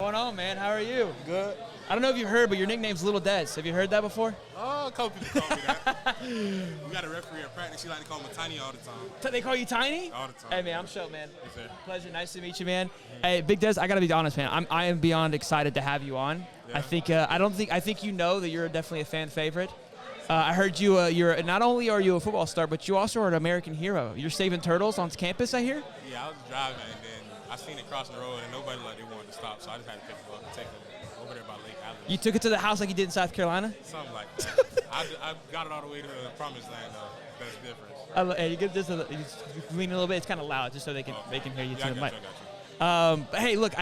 What's going on, man? How are you? Good. I don't know if you heard, but your nickname's Little Des. Have you heard that before? Oh, a couple people call me that. We got a referee at practice. She like to call me Tiny all the time. They call you Tiny? All the time. Hey, man, I'm Show, man. Yes, sir. Pleasure. Nice to meet you, man. Hey, Big Des, I got to be honest, man. I am beyond excited to have you on. Yeah. I think you know that you're definitely a fan favorite. I heard you're not only are you a football star, but you also are an American hero. You're saving turtles on campus, I hear? Yeah, I was driving, and then I seen it crossing the road, and nobody they wanted to stop, so I just had to pick them up and take them over there by Lake Allen. You took it to the house like you did in South Carolina? Something like that. I got it all the way to the promised land, though. That's the difference. Hey, you get this. You lean a little bit. It's kind of loud, just so they can hear you Yeah, to the mic. I got you. But hey, look,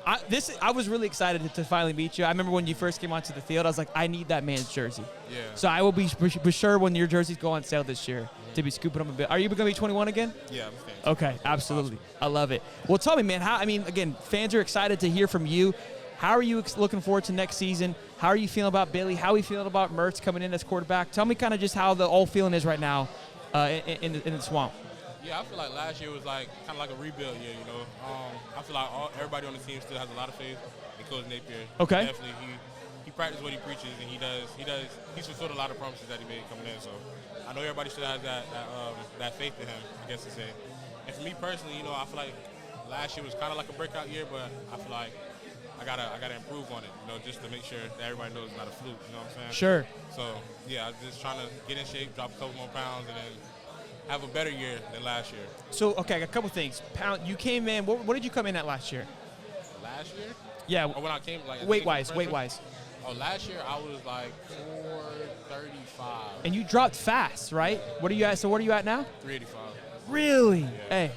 I was really excited to finally meet you. I remember when you first came onto the field, I was like, I need that man's jersey. Yeah. So I will be for sure when your jerseys go on sale this year to be scooping them a bit. Are you going to be 21 again? Yeah, I'm staying. Okay, absolutely. I love it. Well, tell me, man, again, fans are excited to hear from you. How are you looking forward to next season? How are you feeling about Billy? How are you feeling about Mertz coming in as quarterback? Tell me kind of just how the whole feeling is right now in the Swamp. Yeah, I feel like last year was kind of like a rebuild year, you know. I feel like everybody on the team still has a lot of faith in Coach Napier. Okay. Definitely, he practices what he preaches, and he's fulfilled a lot of promises that he made coming in. So I know everybody still has that faith in him, I guess to say. And for me personally, you know, I feel like last year was kind of like a breakout year, but I feel like I gotta improve on it, you know, just to make sure that everybody knows it's not a fluke. You know what I'm saying? Sure. So yeah, I'm just trying to get in shape, drop a couple more pounds, and then have a better year than last year. So, okay, I got a couple things. You came in, what did you come in at last year? Last year? Yeah. Or when I came, weight-wise. Oh, last year I was like 435. And you dropped fast, right? What are you at? So what are you at now? 385. Really? Yeah. Hey,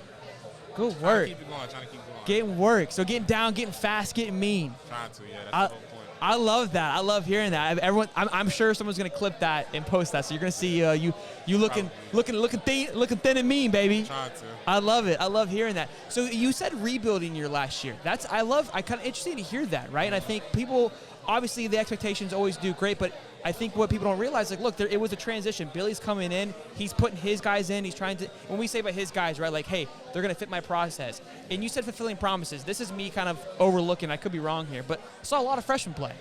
good Trying work. to keep it going, trying to keep it going. Getting work. So getting down, getting fast, getting mean. Trying to, yeah, that's the whole point. I love that. I love hearing that. Everyone, I'm sure someone's gonna clip that and post that. So you're gonna see you looking thin and mean, baby. Trying to. I love it. I love hearing that. So you said rebuilding your last year. I kind of interested to hear that, right? And I think people, obviously the expectations always do great, but I think what people don't realize, look, it was a transition. Billy's coming in. He's putting his guys in. He's trying to, when we say about his guys, right, like, hey, they're going to fit my process. And you said fulfilling promises. This is me kind of overlooking. I could be wrong here, but I saw a lot of freshmen play,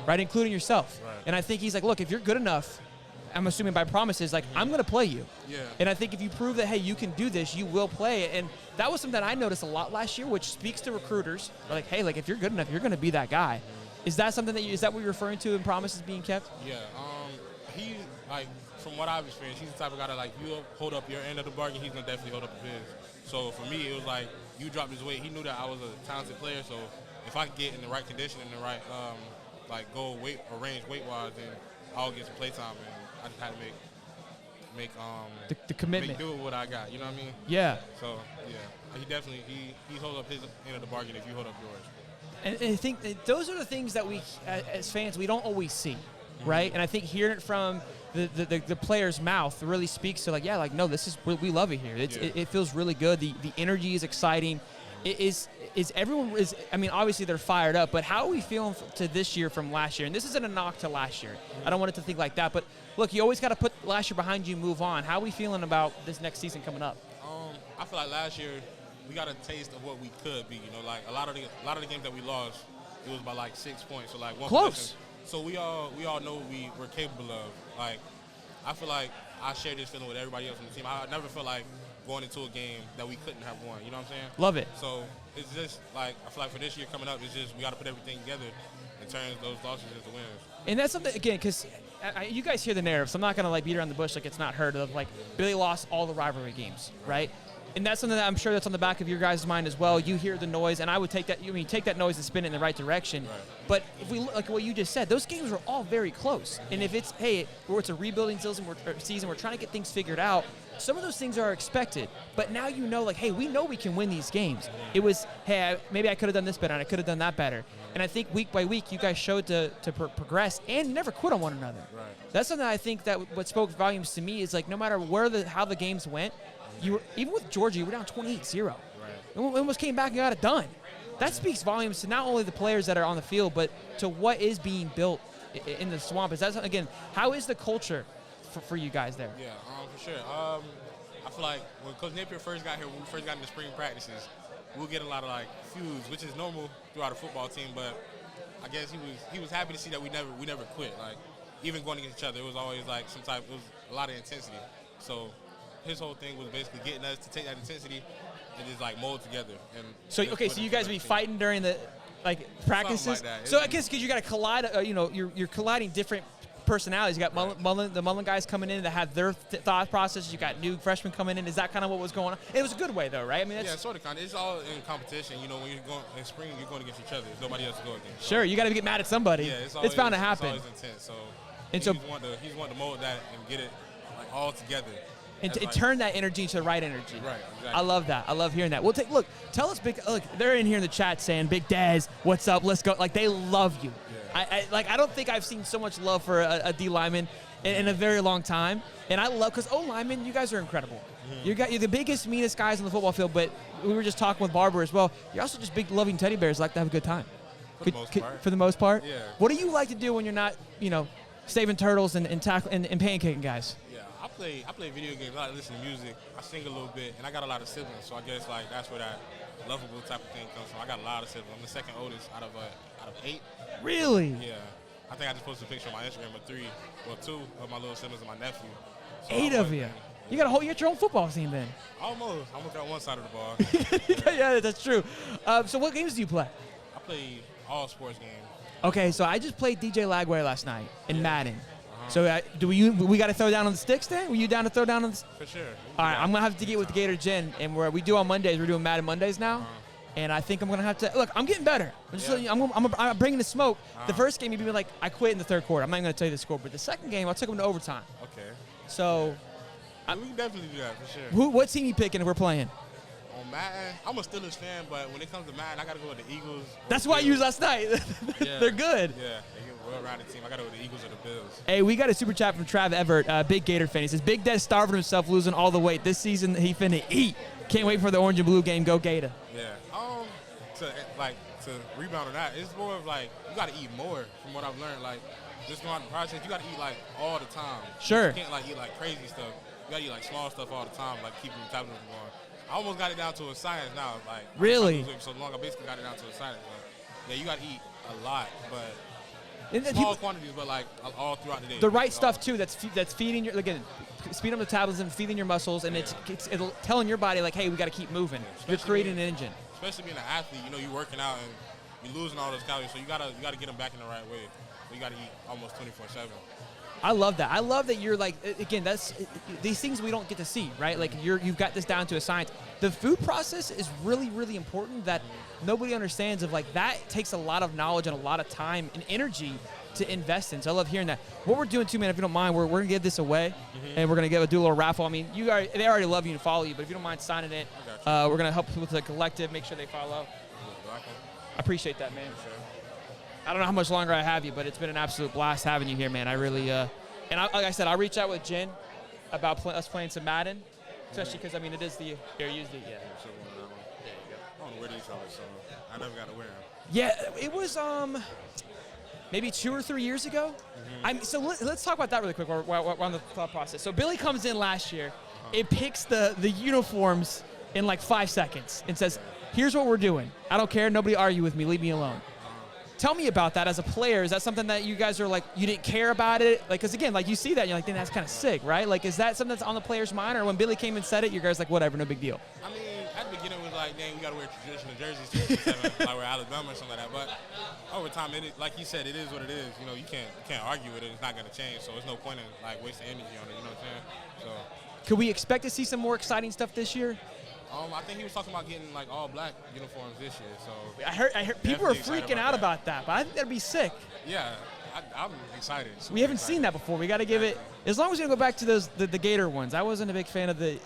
right, including yourself. Right. And I think he's like, look, if you're good enough, I'm assuming by promises, I'm going to play you. Yeah. And I think if you prove that, hey, you can do this, you will play. And that was something that I noticed a lot last year, which speaks to recruiters. Like, hey, if you're good enough, you're going to be that guy. Is that something is that what you're referring to in promises being kept? Yeah. He, from what I've experienced, he's the type of guy that, you hold up your end of the bargain, he's going to definitely hold up his. So for me, it was you dropped his weight. He knew that I was a talented player, so if I could get in the right condition, in the right, goal weight or range weight-wise, then I'll get some play time, and I just had to make the commitment. Make do with what I got, you know what I mean? Yeah. So, yeah, he definitely, he hold up his end of the bargain if you hold up yours. And I think that those are the things that we, as fans, we don't always see, right? And I think hearing it from the player's mouth really speaks to no, this is, we love it here. It feels really good. The energy is exciting. Everyone obviously they're fired up, but how are we feeling to this year from last year? And this isn't a knock to last year. I don't want it to think like that, but look, you always got to put last year behind you and move on. How are we feeling about this next season coming up? I feel like last year we got a taste of what we could be. You know, a lot of the games that we lost, it was by 6 points, so one close. Position. So we all know what we're capable of. I feel like I share this feeling with everybody else on the team. I never felt like going into a game that we couldn't have won. You know what I'm saying? Love it. So it's just I feel like for this year coming up, it's just we got to put everything together and turn those losses into wins. And that's something, again, because you guys hear the narrative, so I'm not going to beat around the bush like it's not heard of. Billy lost all the rivalry games, right? And that's something that I'm sure that's on the back of your guys' mind as well. You hear the noise, and I would take that. Take that noise and spin it in the right direction. Right. But if we look like what you just said, those games were all very close. And if it's it's a rebuilding season, we're trying to get things figured out. Some of those things are expected, but now we know we can win these games. It was, maybe I could have done this better and I could have done that better. And I think week by week, you guys showed to progress and never quit on one another. Right. That's something I think that what spoke volumes to me is no matter how the games went, you were, even with Georgia, you were down 28-0. Right. And we almost came back and got it done. That speaks volumes to not only the players that are on the field, but to what is being built in the Swamp. Again, how is the culture for you guys there? Yeah, for sure. I feel like when Coach Napier first got here, when we first got into spring practices, we'll get a lot of like feuds, which is normal throughout a football team. But I guess he was happy to see that we never quit. Like even going against each other, it was always like it was a lot of intensity. So his whole thing was basically getting us to take that intensity and just like mold together. And so you guys be fighting during the practices. Like that. So I guess because you got to collide, you're colliding different personalities. You got the Mullen guys coming in that have their thought processes. You got new freshmen coming in. Is that kind of what was going on? It was a good way though, right? I mean, that's sort of kind of. It's all in competition. You know, when you're going in spring, you're going against each other. There's nobody else to go against. So. Sure, you got to get mad at somebody. Yeah, it's bound to happen. It's always intense. So he's wanting to mold that and get it like all together. And turn that energy into the right energy. Right, exactly. I love that. I love hearing that. Tell us, they're in here in the chat saying, Big Des, what's up, let's go. Like, they love you. Yeah. I don't think I've seen so much love for a D lineman in a very long time. And I love, because O-linemen, you guys are incredible. Mm-hmm. You're the biggest, meanest guys on the football field, but we were just talking with Barber as well. You're also just big, loving teddy bears, like to have a good time. For the most part? Yeah. What do you like to do when you're not, saving turtles and pancaking guys? I play video games. I listen to music. I sing a little bit, and I got a lot of siblings. So I guess like that's where that lovable type of thing comes from. I got a lot of siblings. I'm the second oldest out of 8. Really? Yeah. I think I just posted a picture on my Instagram of 2 of my little siblings and my nephew. So 8 of you. You got your own football team then. Almost. I'm looking at one side of the ball. Yeah, that's true. So what games do you play? I play all sports games. Okay, so I just played DJ Lagway last night in Madden. So we got to throw down on the sticks then? Were you down to throw down on the For sure. All right, I'm going to have to get with the Gator Gen, and we do on Mondays. We're doing Madden Mondays now. And I think I'm going to have to – look, I'm getting better. I'm bringing the smoke. The first game, you'd be like, I quit in the third quarter. I'm not even going to tell you the score. But the second game, I took them to overtime. Okay. So – we can definitely do that for sure. What team you picking if we're playing? On Madden, I'm a Steelers fan, but when it comes to Madden, I got to go with the Eagles. That's why I used last night. They're good. Yeah, they're a well-rounded team. I got to go with the Eagles or the Bills. Hey, we got a super chat from Trav Everett, big Gator fan. He says, Big Des starving himself, losing all the weight. This season, he finna eat. Can't wait for the orange and blue game. Go Gator. Yeah. To rebound on that, it's more of like you got to eat more from what I've learned. Like, just throughout the process, you got to eat like all the time. Sure. You can't like eat like crazy stuff. You got to eat like small stuff all the time, like keeping your metabolism going. I almost got it down to a science now. Like, really? So long, I basically got it down to a science. But, yeah, you got to eat a lot, but small quantities, but like all throughout the day. The right stuff too. That's feeding your speed up metabolism, feeding your muscles, and it's telling your body like, hey, we got to keep moving. You're creating an engine. Especially being an athlete, you're working out and you're losing all those calories, so you gotta get them back in the right way. So you gotta eat almost 24/7. I love that. I love that you're like, again, that's these things we don't get to see, right? Like you've got this down to a science. The food process is really, really important that nobody understands of like that takes a lot of knowledge and a lot of time and energy to invest in. So I love hearing that. What we're doing too, man, if you don't mind, we're gonna give this away and we're gonna do a little raffle. I mean, they already love you and follow you, but if you don't mind signing it, we're gonna help with the collective, make sure they follow. I appreciate that, man. I don't know how much longer I have you, but it's been an absolute blast having you here, man. I really, like I said, I'll reach out with Jen about us playing some Madden, especially because, I mean, it is the, here, use the, yeah. There you go. I don't wear these colors, so I never got to wear them. Yeah, it was maybe 2 or 3 years ago. So let's talk about that really quick while we're on the thought process. So Billy comes in last year, it picks the uniforms in like 5 seconds and says, here's what we're doing. I don't care. Nobody argue with me. Leave me alone. Tell me about that as a player. Is that something that you guys are like, you didn't care about it? Like, because again, like you see that and you're like, that's kind of sick, right? Like, is that something that's on the player's mind? Or when Billy came and said it, you guys like, whatever, no big deal? I mean, at the beginning it was like, dang, we got to wear traditional jerseys like we're Alabama or something like that. But over time, like you said, it is what it is. You can't argue with it. It's not going to change. So there's no point in like wasting energy on it. You know what I'm saying? So. Could we expect to see some more exciting stuff this year? I think he was talking about getting like all black uniforms this year. So I heard people are freaking out about that, but I think that'd be sick. Yeah, I'm excited. We haven't seen that before. We got to give it. As long as we don't go back to the Gator ones. I wasn't a big fan of the.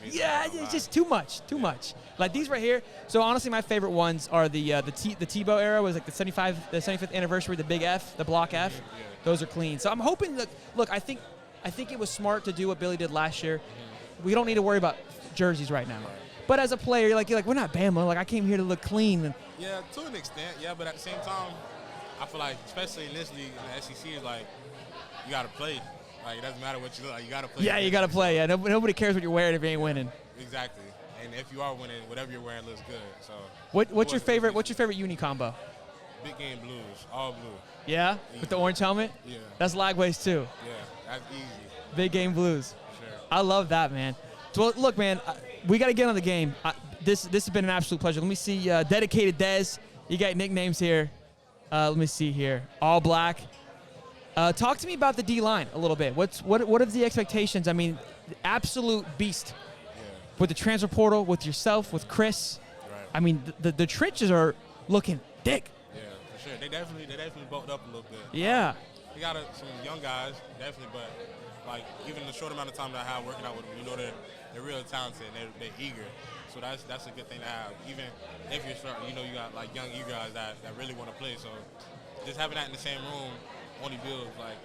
Yeah, it's just too much. Like these right here. So honestly, my favorite ones are the Tebow era was like the 75th anniversary, the big F, the block F. Yeah. Those are clean. So I'm hoping that. Look, I think it was smart to do what Billy did last year. We don't need to worry about jerseys right now. But as a player, you're like, we're not Bama. Like, I came here to look clean. Yeah, to an extent, yeah. But at the same time, I feel like, especially in this league, in the SEC, is like, you got to play. Like, it doesn't matter what you look like. You got to play. Yeah, you got to play. Yeah, nobody cares what you're wearing if you ain't winning. Exactly. And if you are winning, whatever you're wearing looks good. So What's your favorite uni combo? Big game blues, all blue. Yeah, easy. With the orange helmet. Yeah. That's Lagways too. Yeah, that's easy. Big game blues. Sure. I love that, man. Well, look, man, we got to get on the game. This has been an absolute pleasure. Let me see, dedicated Des. You got nicknames here. Let me see here. All black. Talk to me about the D-line a little bit. What are the expectations? I mean, absolute beast. Yeah. With the transfer portal, with yourself, with Chris. Right. I mean, the trenches are looking thick. Yeah, for sure. They definitely bulked up a little bit. Yeah. They got some young guys, definitely, but like even the short amount of time that I have working out with them, you know they're real talented and they're eager. So that's a good thing to have. Even if you're starting, you know you got like young eager guys that really want to play. So just having that in the same room only builds like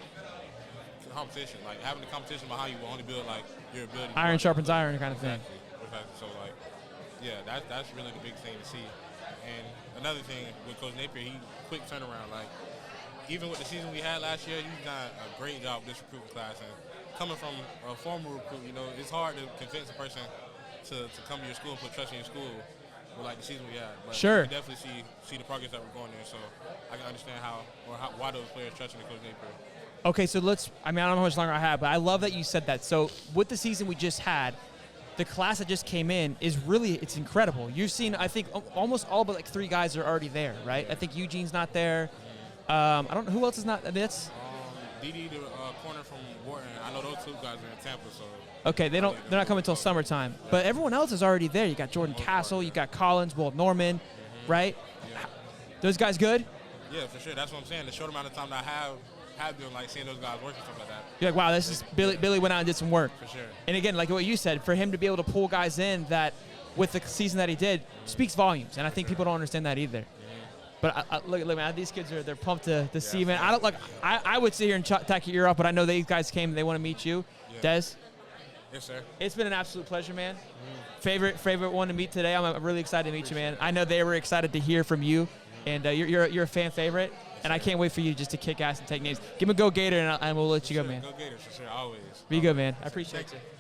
competition. Like having the competition behind you will only build like your ability. Iron sharpens iron kind of thing. Exactly. So like, yeah, that's really the big thing to see. And another thing with Coach Napier, he quick turnaround. Like even with the season we had last year, he's done a great job with this recruiting class. And coming from a former recruit, you know, it's hard to convince a person to come to your school and put trust in your school with like the season we had. But sure. We definitely see the progress that we're going there. So I can understand why those players trust in Coach Napier. Okay, so I don't know how much longer I have, but I love that you said that. So with the season we just had, the class that just came in it's incredible. You've seen, I think, almost all but like 3 guys are already there, right? I think Eugene's not there. I don't know who else is not. I mean, that's DD, the corner from Wharton. I know those 2 guys are in Tampa, so. Okay, they're not coming until summertime. Yeah. But everyone else is already there. You got Jordan Castle, you got Collins, Walt Norman, right? Yeah. Those guys good? Yeah, for sure. That's what I'm saying. The short amount of time that I have been like seeing those guys working stuff like that. You're like, wow, this is Billy went out and did some work. For sure. And again, like what you said, for him to be able to pull guys in that with the season that he did speaks volumes. And I think people don't understand that either. But look, man, these kids they're pumped to see, man. I would sit here and tack your ear off, but I know these guys came and they want to meet you. Yeah. Des? Yes, sir. It's been an absolute pleasure, man. Favorite one to meet today. I'm really excited to meet you, man. I know they were excited to hear from you, and you're a fan favorite, and I can't wait for you just to kick ass and take names. Give him a go Gator, and we'll let you go, man. Go Gators, for sure, always. Be good, man. I appreciate you.